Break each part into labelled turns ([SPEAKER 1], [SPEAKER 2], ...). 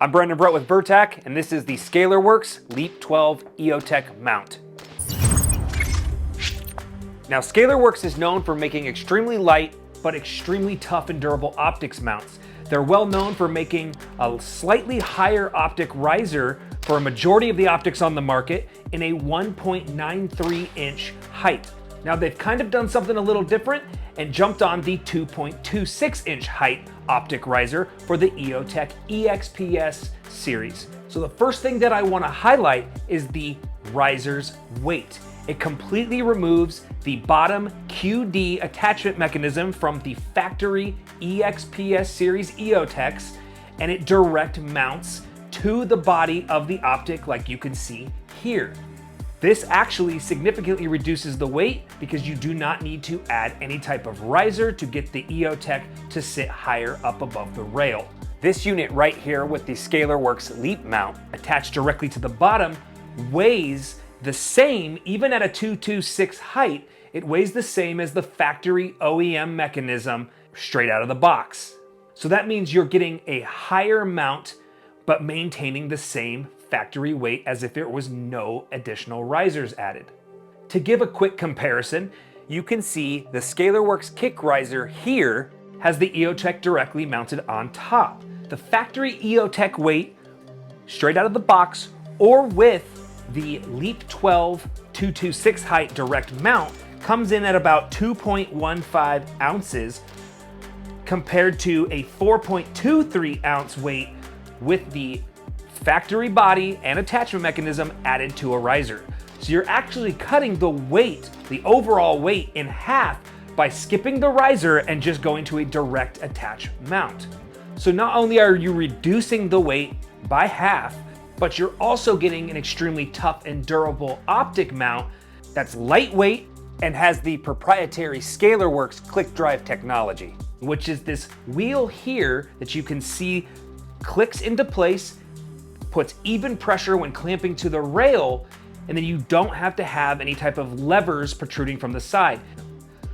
[SPEAKER 1] I'm Brendan Verrett with VerTac, and this is the Scalarworks LEAP 12 EOTech mount. Now, Scalarworks is known for making extremely light but extremely tough and durable optics mounts. They're well known for making a slightly higher optic riser for a majority of the optics on the market in a 1.93 inch height. Now, they've kind of done something a little different and jumped on the 2.26 inch height optic riser for the EOTech EXPS series. So the first thing that I want to highlight is the riser's weight. It completely removes the bottom QD attachment mechanism from the factory EXPS series EOTechs, and it direct mounts to the body of the optic like you can see here. This actually significantly reduces the weight because you do not need to add any type of riser to get the EOTech to sit higher up above the rail. This unit right here with the Scalarworks LEAP mount attached directly to the bottom weighs the same, even at a 2.26 height, it weighs the same as the factory OEM mechanism straight out of the box. So that means you're getting a higher mount but maintaining the same factory weight as if there was no additional risers added. To give a quick comparison, you can see the Scalarworks kick riser here has the EOTech directly mounted on top. The factory EOTech weight straight out of the box or with the LEAP 12 2.26 height direct mount comes in at about 2.15 ounces compared to a 4.23 ounce weight with the factory body and attachment mechanism added to a riser. So you're actually cutting the weight, the overall weight, in half by skipping the riser and just going to a direct attach mount. So not only are you reducing the weight by half, but you're also getting an extremely tough and durable optic mount that's lightweight and has the proprietary Scalarworks click drive technology, which is this wheel here that you can see clicks into place, puts even pressure when clamping to the rail, and then you don't have to have any type of levers protruding from the side.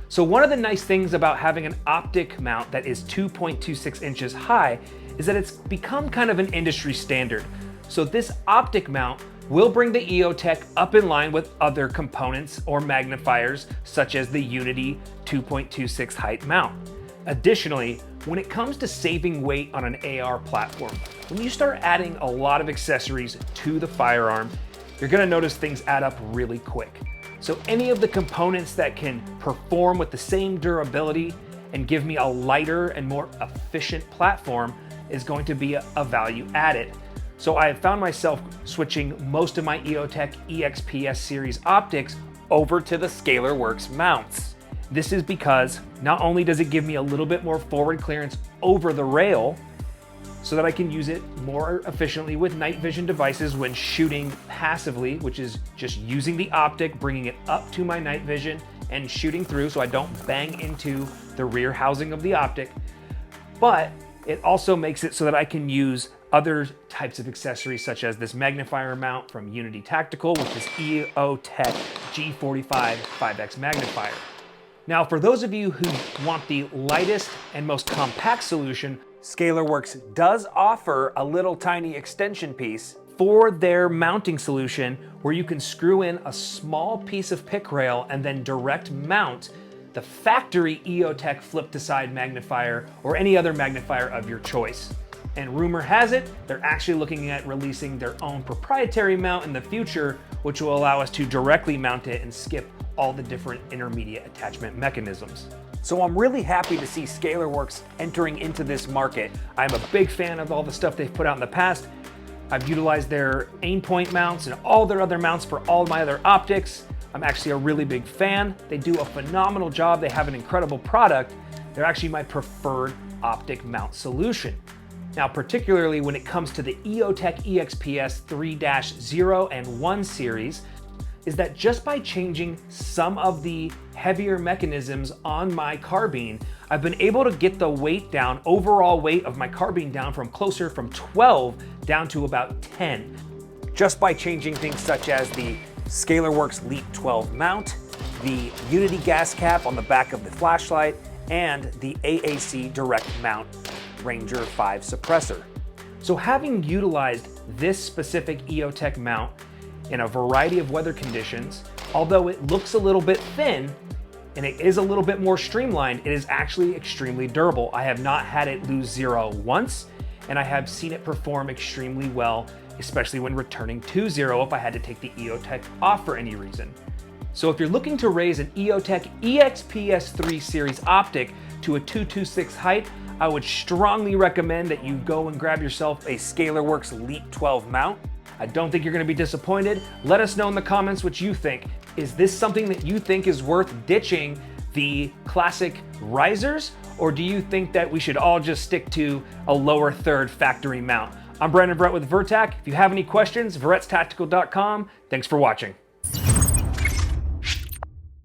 [SPEAKER 1] So one of the nice things about having an optic mount that is 2.26 inches high is that it's become kind of an industry standard. So this optic mount will bring the EOTech up in line with other components or magnifiers such as the Unity 2.26 height mount. Additionally, when it comes to saving weight on an AR platform, when you start adding a lot of accessories to the firearm, you're gonna notice things add up really quick. So any of the components that can perform with the same durability and give me a lighter and more efficient platform is going to be a value added. So I have found myself switching most of my EOTech EXPS series optics over to the Scalarworks mounts. This is because not only does it give me a little bit more forward clearance over the rail so that I can use it more efficiently with night vision devices when shooting passively, which is just using the optic, bringing it up to my night vision and shooting through so I don't bang into the rear housing of the optic. But it also makes it so that I can use other types of accessories such as this magnifier mount from Unity Tactical, which is EOTech G45 5X magnifier. Now, for those of you who want the lightest and most compact solution, Scalarworks does offer a little tiny extension piece for their mounting solution where you can screw in a small piece of pick rail and then direct mount the factory EOTech flip to side magnifier or any other magnifier of your choice. And rumor has it, they're actually looking at releasing their own proprietary mount in the future, which will allow us to directly mount it and skip all the different intermediate attachment mechanisms. So I'm really happy to see Scalarworks entering into this market. I'm a big fan of all the stuff they've put out in the past. I've utilized their aim point mounts and all their other mounts for all of my other optics. I'm actually a really big fan. They do a phenomenal job. They have an incredible product. They're actually my preferred optic mount solution. Now, particularly when it comes to the EOTech EXPS 3-0 and 1 series, is that just by changing some of the heavier mechanisms on my carbine, I've been able to get the weight down, overall weight of my carbine down from 12 down to about 10. Just by changing things such as the Scalarworks LEAP 12 mount, the Unity gas cap on the back of the flashlight, and the AAC direct mount Ranger 5 suppressor. So having utilized this specific EOTech mount in a variety of weather conditions, although it looks a little bit thin and it is a little bit more streamlined, it is actually extremely durable. I have not had it lose zero once, and I have seen it perform extremely well, especially when returning to zero if I had to take the EOTech off for any reason. So if you're looking to raise an EOTech EXPS3 series optic to a 226 height, I would strongly recommend that you go and grab yourself a Scalarworks LEAP 12 mount. I don't think you're gonna be disappointed. Let us know in the comments what you think. Is this something that you think is worth ditching the classic risers? Or do you think that we should all just stick to a lower third factory mount? I'm Brandon Verrett with VerTac. If you have any questions, verrettstactical.com. Thanks for watching.